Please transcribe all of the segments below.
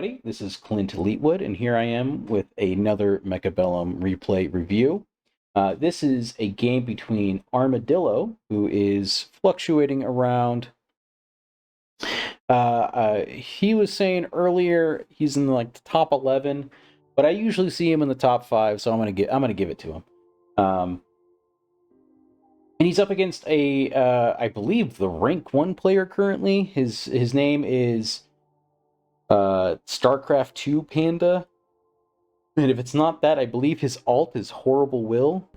This is Clintleetwood, and here I am with another Mechabellum replay review. This is a game between Armadillo, who is fluctuating around. He was saying earlier he's in like the top 11, but I usually see him in the top 5, so I'm gonna give it to him. And he's up against I believe the rank 1 player currently. His name is StarCraft 2 Panda. And if it's not that, I believe his alt is Horrible Will.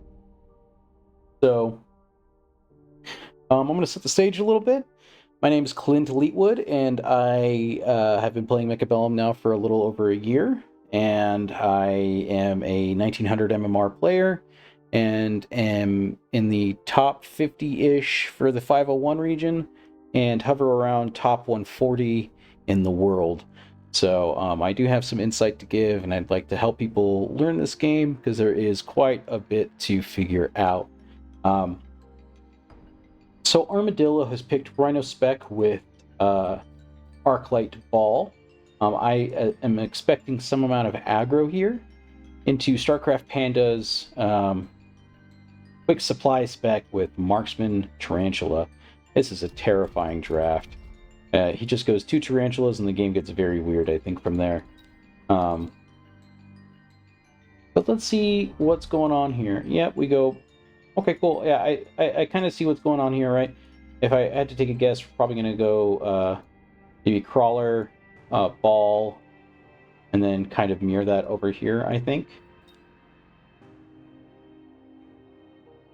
So, I'm going to set the stage a little bit. My name is Clintleetwood, and I have been playing Mechabellum now for a little over a year. And I am a 1900 MMR player, and am in the top 50-ish for the 501 region, and hover around top 140 in the world. So I do have some insight to give, and I'd like to help people learn this game because there is quite a bit to figure out. So Armadillo has picked Rhino Spec with Arclight Ball. I am expecting some amount of aggro here into StarCraft Panda's Quick Supply Spec with Marksman Tarantula. This is a terrifying draft. He just goes 2 Tarantulas and the game gets very weird, I think, from there. But let's see what's going on here. Yeah, we go... Okay, cool. Yeah, I kind of see what's going on here, right? If I had to take a guess, we're probably going to go maybe Crawler, Ball, and then kind of mirror that over here, I think.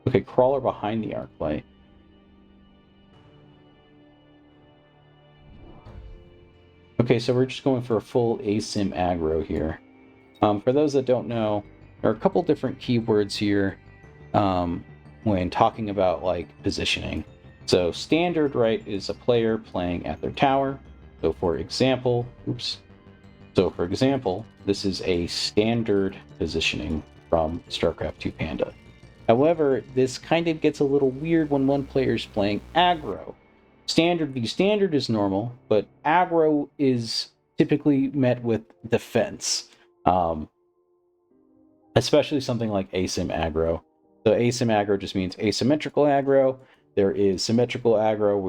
Okay, Crawler behind the Arclight. Okay, so we're just going for a full asym aggro here. For those that don't know, there are a couple different keywords here when talking about like positioning. So standard, right, is a player playing at their tower. So for example, this is a standard positioning from StarCraft 2 Panda. However, this kind of gets a little weird when one player is playing aggro. Standard v standard is normal, but aggro is typically met with defense, especially something like asym aggro. So asym aggro just means asymmetrical aggro. There is symmetrical aggro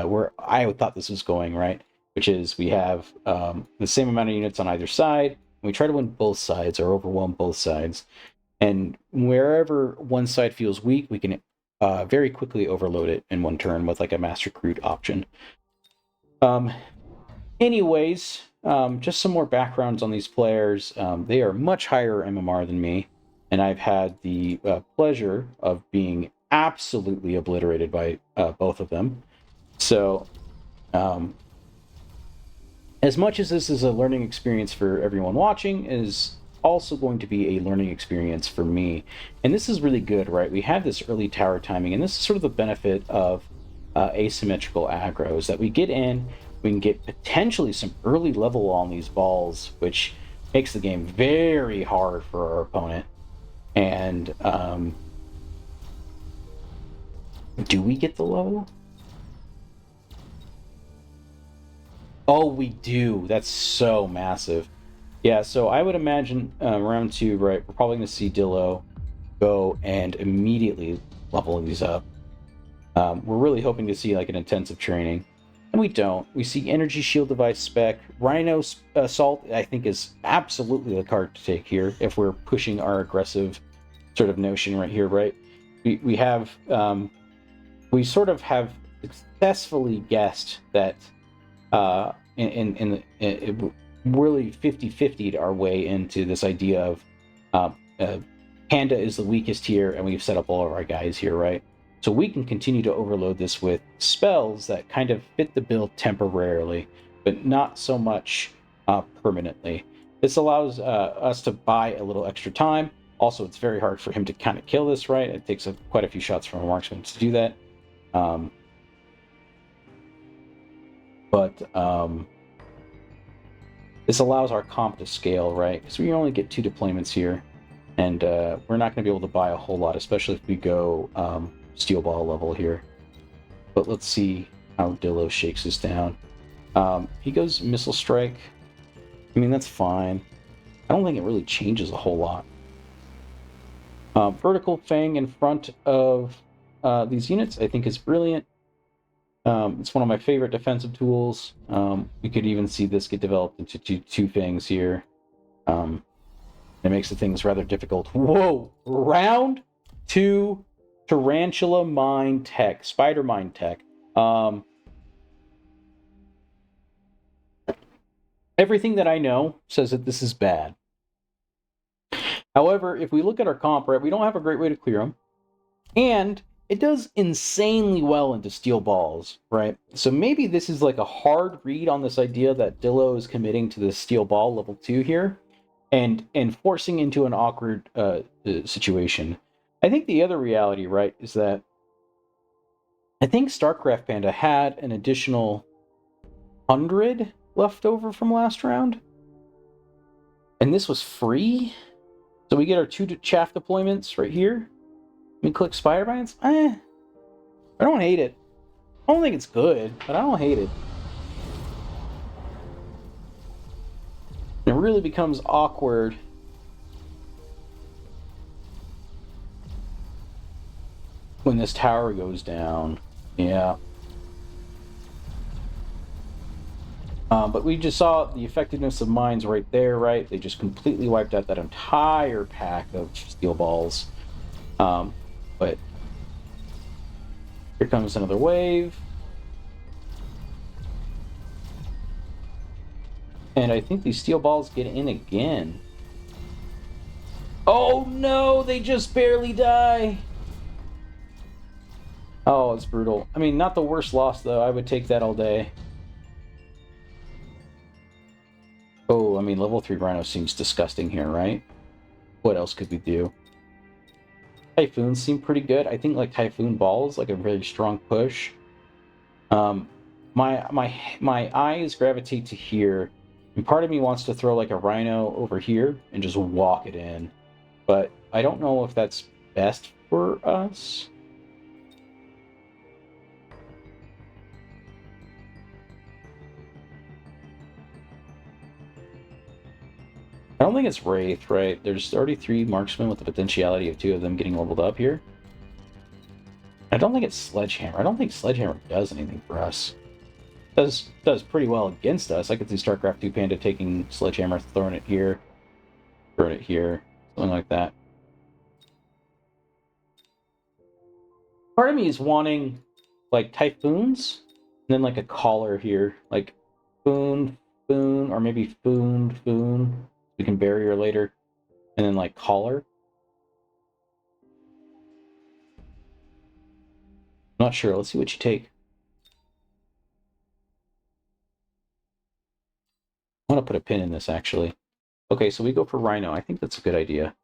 where I thought this was going, right, which is we have the same amount of units on either side, and we try to win both sides or overwhelm both sides. And wherever one side feels weak, we can very quickly overload it in one turn with like a master recruit option. Anyways, just some more backgrounds on these players. They are much higher MMR than me, and I've had the pleasure of being absolutely obliterated by both of them. So, as much as this is a learning experience for everyone watching, is also going to be a learning experience for me. And this is really good, right? We have this early tower timing, and this is sort of the benefit of asymmetrical aggro, is that we get in, we can get potentially some early level on these balls, which makes the game very hard for our opponent. And do we get the low? Oh, we do. That's so massive. Yeah, so I would imagine round 2, right, we're probably going to see Dillo go and immediately level these up. We're really hoping to see like an intensive training, and we don't. We see Energy Shield Device spec. Rhino Assault, I think, is absolutely the card to take here if we're pushing our aggressive sort of notion right here, right? We have, we sort of have successfully guessed that really 50-50'd our way into this idea of Panda is the weakest here, and we've set up all of our guys here, right? So we can continue to overload this with spells that kind of fit the build temporarily, but not so much permanently. This allows us to buy a little extra time. Also, it's very hard for him to kind of kill this, right? It takes quite a few shots from a marksman to do that. This allows our comp to scale, right? Because we only get 2 deployments here, and we're not going to be able to buy a whole lot, especially if we go steel ball level here. But let's see how Dillo shakes this down. He goes Missile Strike. I mean, that's fine. I don't think it really changes a whole lot. Vertical Fang in front of these units, I think, is brilliant. It's one of my favorite defensive tools. We could even see this get developed into two Fangs here. It makes the things rather difficult. Whoa! Round 2 Tarantula Mine Tech. Spider Mine Tech. Everything that I know says that this is bad. However, if we look at our comp, right, we don't have a great way to clear them. And it does insanely well into steel balls, right? So maybe this is like a hard read on this idea that Dillo is committing to the steel ball level 2 here and forcing into an awkward situation. I think the other reality, right, is that I think StarCraft Panda had an additional 100 left over from last round. And this was free. So we get our 2 chaff deployments right here. We click Spider-Mines. I don't hate it. I don't think it's good, but I don't hate it. It really becomes awkward when this tower goes down. Yeah. But we just saw the effectiveness of mines right there, right? They just completely wiped out that entire pack of steel balls. But here comes another wave. And I think these steel balls get in again. Oh no, they just barely die. Oh, it's brutal. I mean, not the worst loss, though. I would take that all day. Oh, I mean, level 3 Rhino seems disgusting here, right? What else could we do? Typhoons seem pretty good. I think, like, Typhoon Balls, like, a very strong push. My eyes gravitate to here, and part of me wants to throw, like, a Rhino over here and just walk it in. But I don't know if that's best for us. I don't think it's Wraith, right? There's already 3 marksmen with the potentiality of 2 of them getting leveled up here. I don't think it's Sledgehammer. I don't think Sledgehammer does anything for us. Does pretty well against us. I could see StarCraft 2 Panda taking Sledgehammer, throwing it here, something like that. Part of me is wanting, like, Typhoons, and then, like, a Collar here. Like, Foon, or maybe Foon. We can barrier later. And then, like, Collar. I'm not sure. Let's see what you take. I want to put a pin in this, actually. Okay, so we go for Rhino. I think that's a good idea.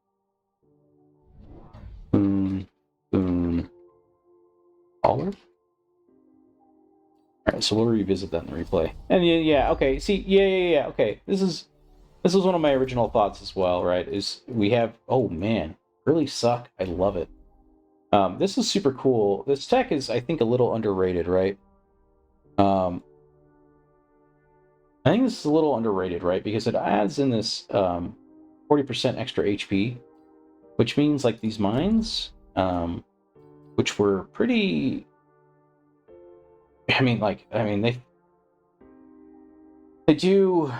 Foon. Collar? Alright, so we'll revisit that in the replay. And yeah, okay. See, yeah. Okay, this is one of my original thoughts as well, right? Is we have, oh man, really suck. I love it. This is super cool. This tech is, I think, a little underrated, right? I think this is a little underrated, right? Because it adds in this 40% extra HP, which means like these mines, which were pretty. They do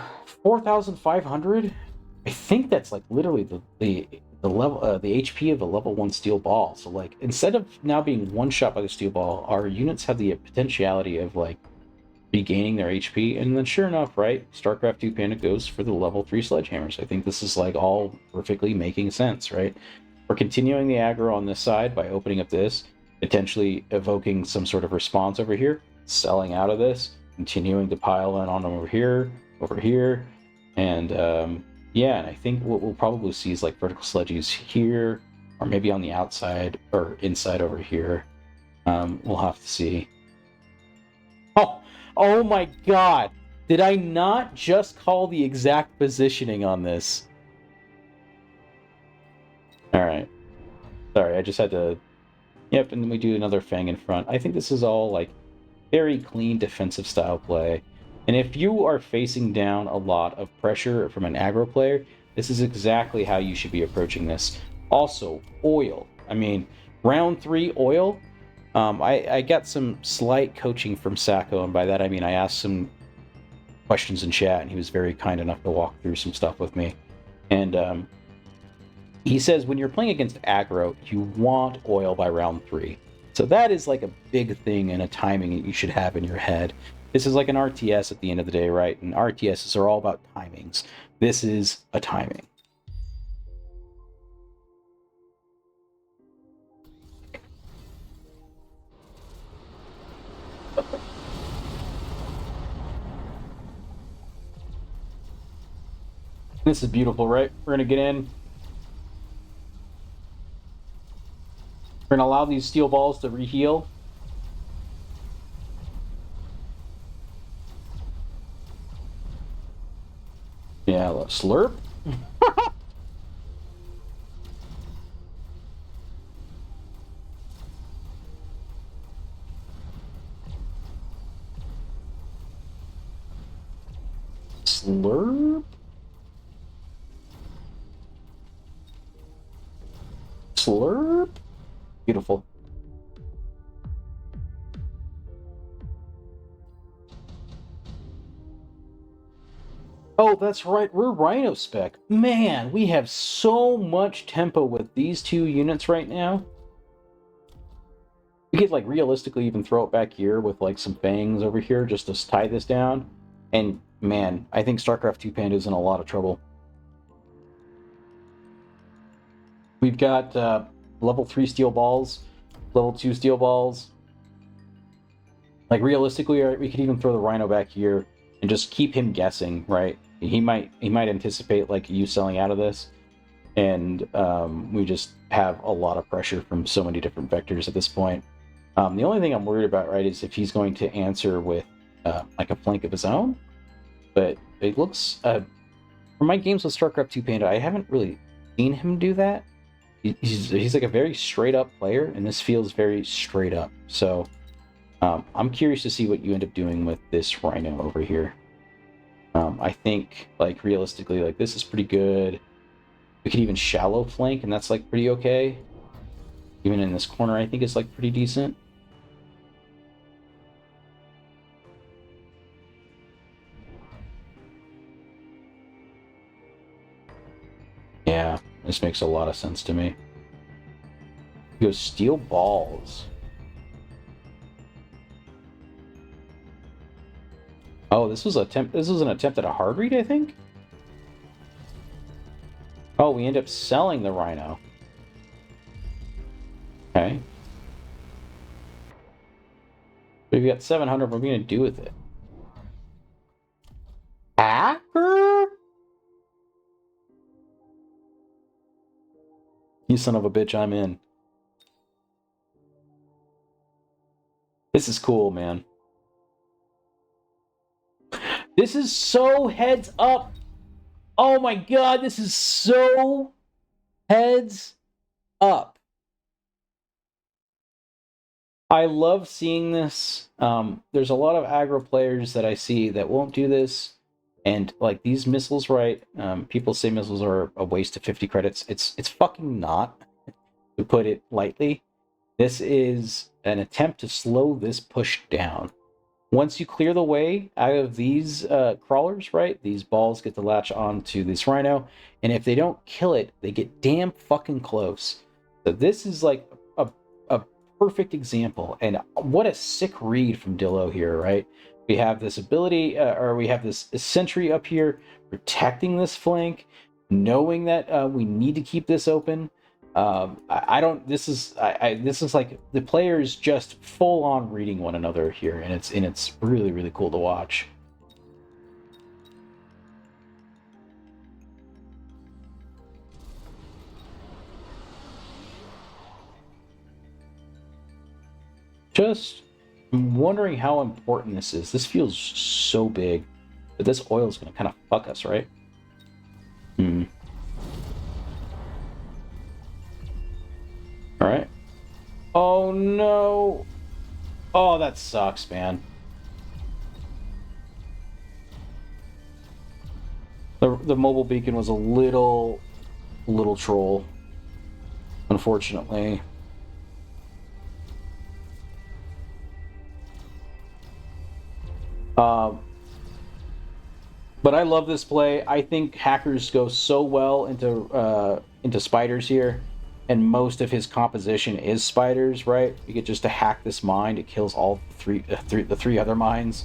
4,500. I think that's like literally the level the HP of a level 1 steel ball. So like instead of now being one shot by the steel ball, our units have the potentiality of like regaining their HP. And then sure enough, right, StarCraft 2 Panda goes for the level 3 sledgehammers. I think this is like all perfectly making sense, right? We're continuing the aggro on this side by opening up this, potentially evoking some sort of response over here, selling out of this, continuing to pile in on them over here, and yeah, and I think what we'll probably see is like vertical sledges here, or maybe on the outside or inside over here. We'll have to see. Oh my god! Did I not just call the exact positioning on this? Alright. Sorry, I just had to... Yep, and then we do another Fang in front. I think this is all, like, very clean defensive style play. And if you are facing down a lot of pressure from an aggro player, this is exactly how you should be approaching this. Also, oil. I mean, round 3 oil. I got some slight coaching from Sacco, and by that I mean I asked some questions in chat, and he was very kind enough to walk through some stuff with me. And he says when you're playing against aggro, you want oil by round 3. So that is like a big thing and a timing that you should have in your head. This is like an RTS at the end of the day, right? And RTSs are all about timings. This is a timing. This is beautiful, right? We're going to get in. We're going to allow these steel balls to reheal. Yeah, let's slurp. Slurp. Slurp. Beautiful. Oh, that's right. We're Rhino spec. Man, we have so much tempo with these 2 units right now. We could, like, realistically even throw it back here with, like, some fangs over here just to tie this down. And, man, I think StarCraft 2 Panda is in a lot of trouble. We've got level 3 steel balls, level 2 steel balls. Like, realistically, we could even throw the Rhino back here and just keep him guessing, right? He might anticipate, like, you selling out of this. And we just have a lot of pressure from so many different vectors at this point. The only thing I'm worried about, right, is if he's going to answer with like a flank of his own. But it looks, for my games with StarCraft 2 Panda, I haven't really seen him do that. He's like a very straight up player, and this feels very straight up. So I'm curious to see what you end up doing with this Rhino over here. I think, like, realistically, like, this is pretty good. We could even shallow flank, and that's, like, pretty okay. Even in this corner, I think it's, like, pretty decent. Yeah, this makes a lot of sense to me. He goes steel balls. Oh, this was an attempt at a hard read, I think. Oh, we end up selling the Rhino. Okay. We've got 700. What are we gonna do with it? Hacker? You son of a bitch, I'm in. This is cool, man. This is so heads up. Oh my god, this is so heads up. I love seeing this. There's a lot of aggro players that I see that won't do this. And, like, these missiles, right? People say missiles are a waste of 50 credits. It's fucking not, to put it lightly. This is an attempt to slow this push down. Once you clear the way out of these crawlers, right, these balls get to latch onto this Rhino, and if they don't kill it, they get damn fucking close. So this is like a perfect example, and what a sick read from Dillo here, right? We have this ability, or we have this sentry up here protecting this flank, knowing that we need to keep this open. I don't. This is like the players just full on reading one another here, and it's really, really cool to watch. Just wondering how important this is. This feels so big, but this oil is going to kind of fuck us, right? Hmm. All right. Oh no. Oh, that sucks, man. The mobile beacon was a little troll, unfortunately. But I love this play. I think hackers go so well into spiders here, and most of his composition is spiders, right? You get just to hack this mine, it kills all the three other mines.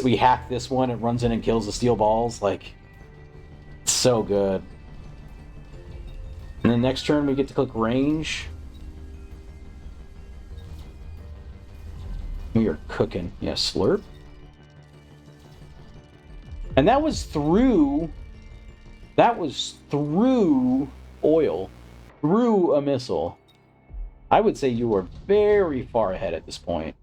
We hack this one, it runs in and kills the steel balls. Like, it's so good. And then next turn we get to click range. We are cooking. Yeah, slurp. And that was through oil, through a missile. I would say you were very far ahead at this point.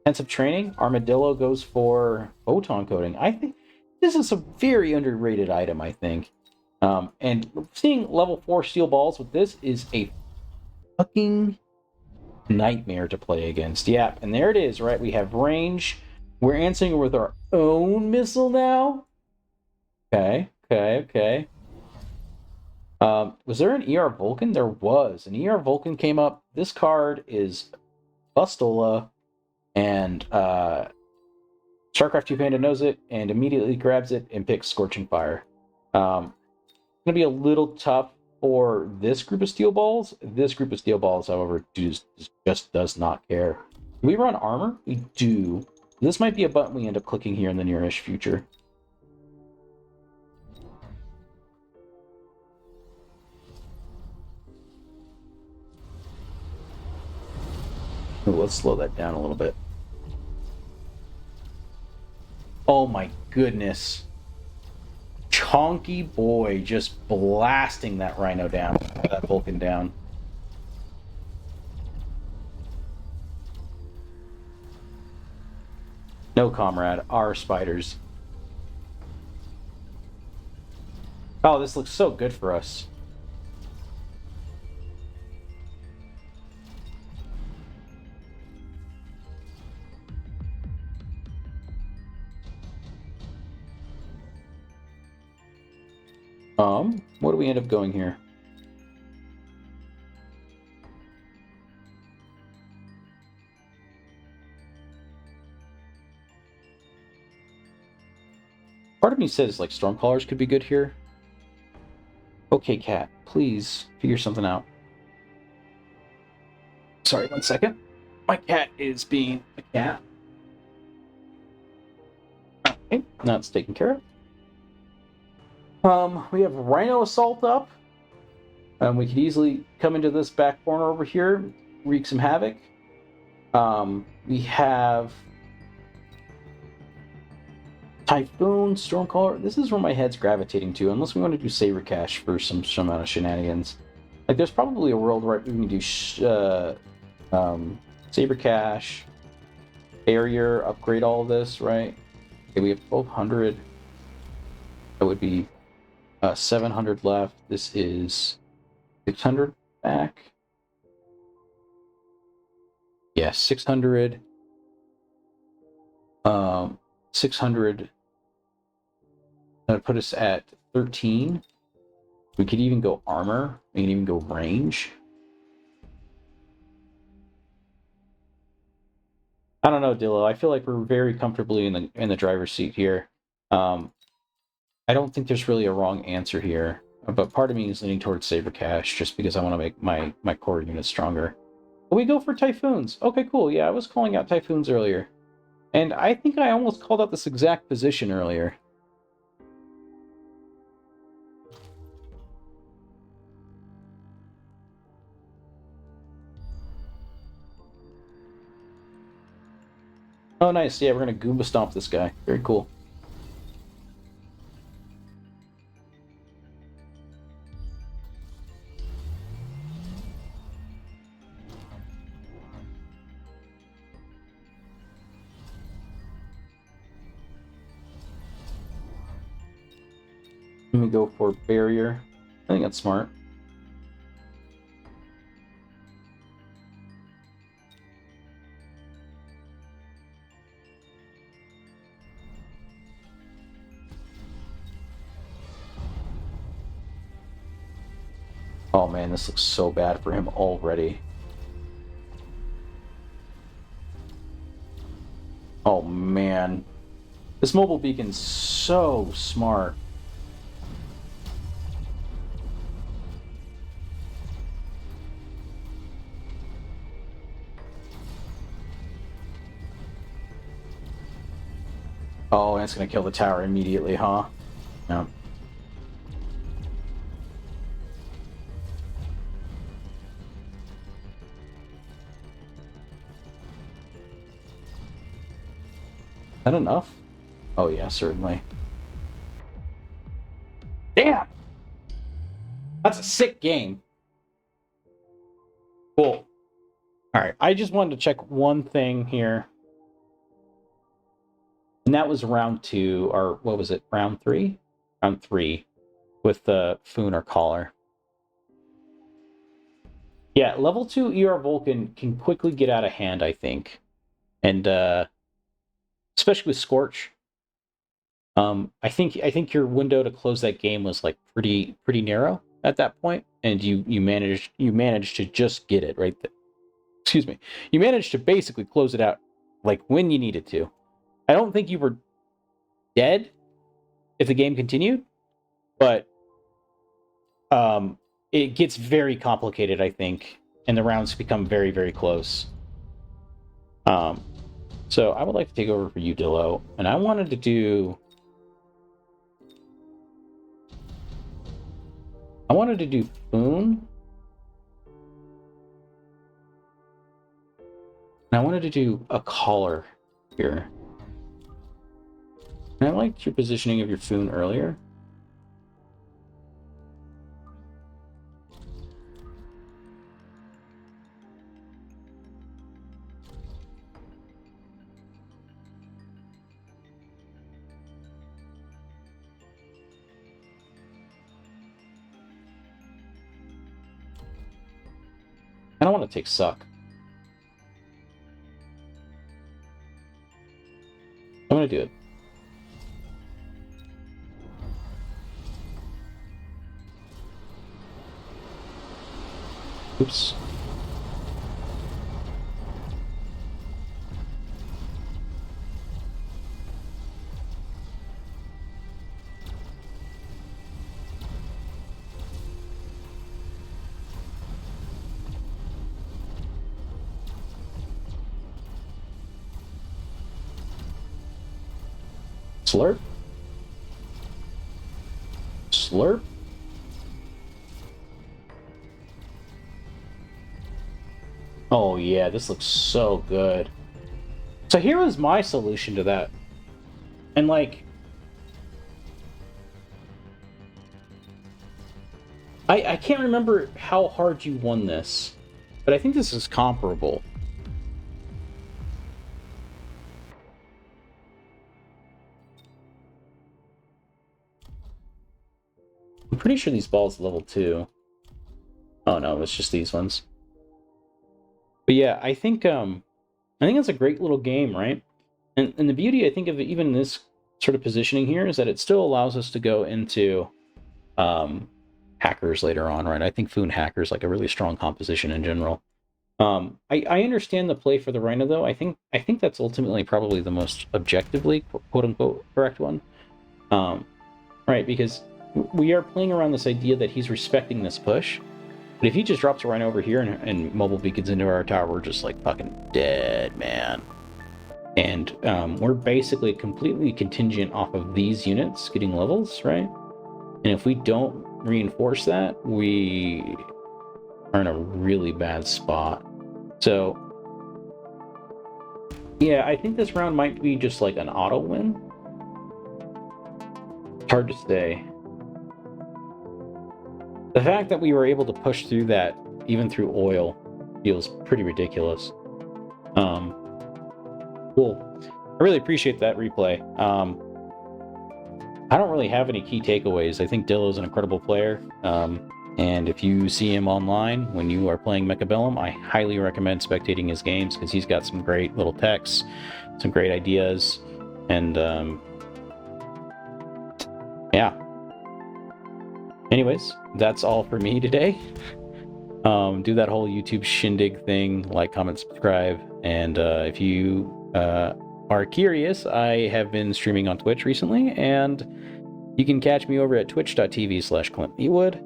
Intensive training, Armadillo goes for photon coating. I think this is a very underrated item, I think. And seeing level 4 steel balls with this is a fucking nightmare to play against. Yeah, and there it is, right? We have range. We're answering with our own missile now. Okay. Was there an ER Vulcan? There was. An ER Vulcan came up. This card is Bustola, and StarCraft 2 Panda knows it and immediately grabs it and picks Scorching Fire. It's going to be a little tough for this group of steel balls. This group of steel balls, however, just does not care. Do we run armor? We do. This might be a button we end up clicking here in the nearish future. Ooh, let's slow that down a little bit. Oh my goodness. Chonky boy just blasting that Rhino down, that Vulcan down. No, comrade, our spiders. Oh, this looks so good for us. What do we end up going here? Part of me says, like, Stormcallers could be good here. Okay, cat, please figure something out. Sorry, 1 second. My cat is being a cat. Okay, now it's taken care of. We have Rhino Assault up. We could easily come into this back corner over here, wreak some havoc. We have Typhoon, Stormcaller. This is where my head's gravitating to, unless we want to do Saber Cash for some amount of shenanigans. Like, there's probably a world where we can do Saber Cash, Barrier, upgrade all of this, right? Okay, we have 1200. That would be 700 left. This is 600 back. Yeah, 600. 600. That would put us at 13. We could even go armor. We can even go range. I don't know, Dillo. I feel like we're very comfortably in the driver's seat here. I don't think there's really a wrong answer here, but part of me is leaning towards Saber Cash just because I want to make my core unit stronger. But we go for Typhoons. Okay, cool. Yeah, I was calling out Typhoons earlier. And I think I almost called out this exact position earlier. Oh, nice. Yeah, we're going to Goomba Stomp this guy. Very cool. Let me go for Barrier. I think that's smart. Oh man, this looks so bad for him already. Oh man. This mobile beacon's so smart. Oh, and it's gonna kill the tower immediately, huh? Yeah. Is that enough? Oh yeah, certainly. Damn! That's a sick game. Cool. Alright, I just wanted to check one thing here. And that was round 2, or what was it, round 3? Round 3, with the Foon or Collar. Yeah, level 2 ER Vulcan can quickly get out of hand, I think. And, especially with Scorch. I think your window to close that game was like pretty narrow at that point, and you managed to just get it right there. Excuse me. You managed to basically close it out like when you needed to. I don't think you were dead if the game continued, but it gets very complicated, I think, and the rounds become very close. So I would like to take over for you, Dillo, and I wanted to do Foon. And I wanted to do a Collar here. And I liked your positioning of your Foon earlier. I don't want to take Suck. I'm going to do it. Oops. Slurp. Slurp. Oh yeah, this looks so good. So here was my solution to that. And like, I can't remember how hard you won this, but I think this is comparable. I'm pretty sure these balls level 2. Oh no, it's just these ones. But yeah, I think it's a great little game, right? And the beauty, I think, of even this sort of positioning here is that it still allows us to go into hackers later on, right? I think Foon Hacker's like a really strong composition in general. I understand the play for the Rhino, though. I think that's ultimately probably the most objectively, quote-unquote, correct one. Right, because we are playing around this idea that he's respecting this push. But if he just drops a Rhino over here and mobile beacons into our tower, we're just like fucking dead, man. And we're basically completely contingent off of these units getting levels, right? And if we don't reinforce that, we are in a really bad spot. So, yeah, I think this round might be just like an auto win. It's hard to say. The fact that we were able to push through that, even through oil, feels pretty ridiculous. Cool. I really appreciate that replay. I don't really have any key takeaways. I think Dillo's an incredible player. And if you see him online when you are playing Mechabellum, I highly recommend spectating his games because he's got some great little techs, some great ideas, and yeah. Anyways, that's all for me today. Do that whole YouTube shindig thing, like, comment, subscribe, and if you are curious, I have been streaming on Twitch recently, and you can catch me over at twitch.tv/Clintleetwood,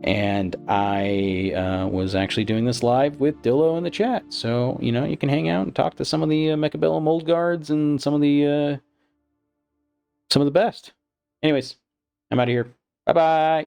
and I was actually doing this live with Dillo in the chat, so, you know, you can hang out and talk to some of the Mechabellum old guards and some of the best. Anyways, I'm out of here. Bye-bye!